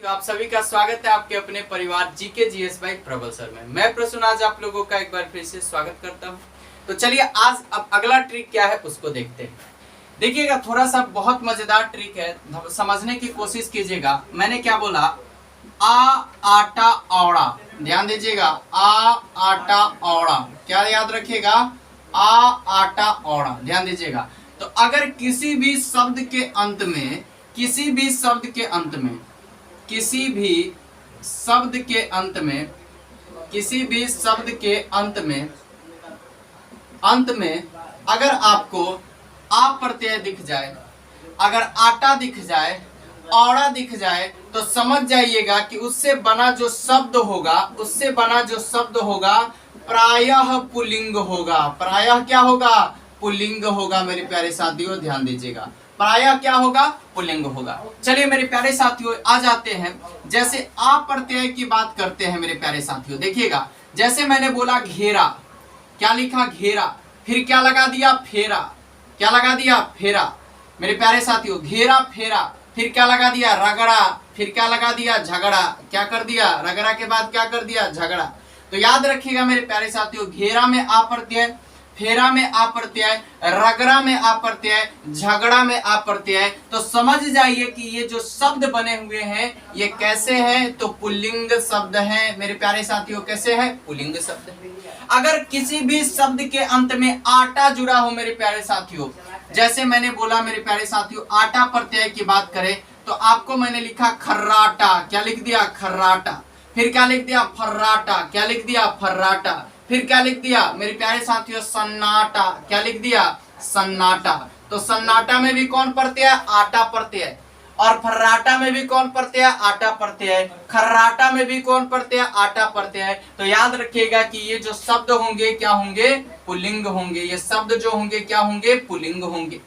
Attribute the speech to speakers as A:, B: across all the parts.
A: तो आप सभी का स्वागत है आपके अपने परिवार जीके जीएस बाई प्रबल सर में। मैं प्रसून आज आप लोगों का एक बार फिर से स्वागत करता हूं। तो चलिए आज अब अगला ट्रिक क्या है उसको देखते हैं। देखिएगा थोड़ा सा बहुत मजेदार ट्रिक है, समझने की कोशिश कीजिएगा। मैंने क्या बोला, आ आटा औड़ा, ध्यान दीजिएगा। आ आटा औड़ा, क्या याद रखिएगा, आ आटा औड़ा, ध्यान दीजिएगा। तो अगर किसी भी शब्द के अंत में, किसी भी शब्द के अंत में, किसी भी शब्द के अंत में, किसी भी शब्द के अंत में अगर आपको आ प्रत्यय दिख जाए, अगर आटा दिख जाए, औड़ा दिख जाए, तो समझ जाइएगा कि उससे बना जो शब्द होगा, उससे बना जो शब्द होगा प्रायः पुल्लिंग होगा। प्रायः क्या होगा, पुल्लिंग होगा। मेरे प्यारे साथियों ध्यान दीजिएगा, प्रायः क्या होगा, पुल्लिंग होगा। चलिए मेरे प्यारे साथियों आ जाते हैं, जैसे आ प्रत्यय की बात करते हैं। मेरे प्यारे साथियों देखिएगा, जैसे मैंने बोला घेरा, क्या लिखा घेरा, फिर क्या लगा दिया फेरा, क्या लगा दिया फेरा। मेरे प्यारे साथियों घेरा फेरा, फिर क्या लगा दिया रगड़ा, फिर क्या लगा दिया झगड़ा, क्या कर दिया रगड़ा के बाद क्या कर दिया झगड़ा। तो याद रखिएगा मेरे प्यारे साथियों, घेरा में आ प्रत्यय, फेरा में आ प्रत्यय, रगड़ा में आ प्रत्यय, झगड़ा में आ प्रत्यय। तो समझ जाइए कि ये जो शब्द बने हुए हैं ये कैसे हैं, तो पुल्लिंग शब्द हैं। मेरे प्यारे साथियों कैसे हैं, पुल्लिंग शब्द है। अगर किसी भी शब्द के अंत में आटा जुड़ा हो मेरे प्यारे साथियों, जैसे मैंने बोला मेरे प्यारे साथियों आटा प्रत्यय की बात करें तो आपको मैंने लिखा खर्राटा, क्या लिख दिया खर्राटा, फिर क्या लिख दिया फर्राटा, क्या लिख दिया फर्राटा, फिर क्या लिख दिया मेरे प्यारे साथियों सन्नाटा, क्या लिख दिया सन्नाटा। तो सन्नाटा में भी कौन प्रत्यय, आटा प्रत्यय, और फर्राटा में भी कौन प्रत्यय, आटा प्रत्यय, खर्राटा में भी कौन प्रत्यय, आटा प्रत्यय। तो याद रखिएगा कि ये जो शब्द होंगे क्या होंगे, पुल्लिंग होंगे। ये शब्द जो होंगे क्या होंगे, पुल्लिंग होंगे।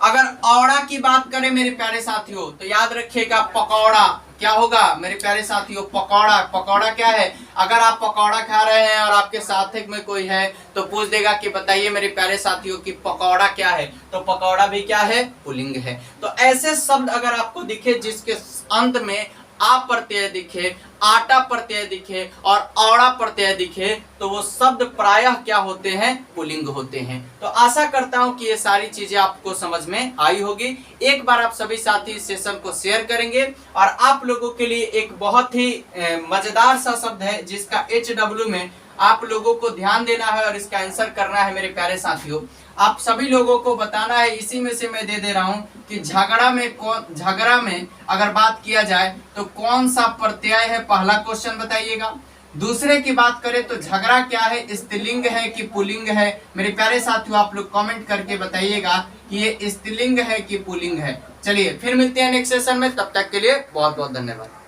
A: अगर औड़ा की बात करें मेरे प्यारे साथियों तो याद रखिएगा पकौड़ा, क्या होगा मेरे प्यारे साथियों पकौड़ा। पकौड़ा क्या है, अगर आप पकौड़ा खा रहे हैं और आपके साथ में कोई है तो पूछ देगा कि बताइए मेरे प्यारे साथियों कि पकौड़ा क्या है, तो पकौड़ा भी क्या है, पुल्लिंग है। तो ऐसे शब्द अगर आपको दिखे जिसके अंत में आ प्रत्यय दिखे, आटा प्रत्यय दिखे और औड़ा प्रत्यय दिखे, तो वो शब्द प्रायः क्या होते हैं, पुल्लिंग होते हैं। तो आशा करता हूं कि ये सारी चीजें आपको समझ में आई होगी। एक बार आप सभी साथी इस सेशन को शेयर करेंगे और आप लोगों के लिए एक बहुत ही मजेदार सा शब्द है जिसका HW में आप लोगों को ध्यान देना है और इसका आंसर करना है। मेरे प्यारे साथियों आप सभी लोगों को बताना है, इसी में से मैं दे रहा हूं कि झगड़ा में कौन, झगड़ा में अगर बात किया जाए तो कौन सा प्रत्यय है, पहला क्वेश्चन बताइएगा। दूसरे की बात करें तो झगड़ा क्या है, स्त्रीलिंग है कि पुल्लिंग है। मेरे प्यारे साथियों आप लोग कमेंट करके बताइएगा कि ये स्त्रीलिंग है कि पुल्लिंग है। चलिए फिर मिलते हैं नेक्स्ट सेशन में, तब तक के लिए बहुत बहुत धन्यवाद।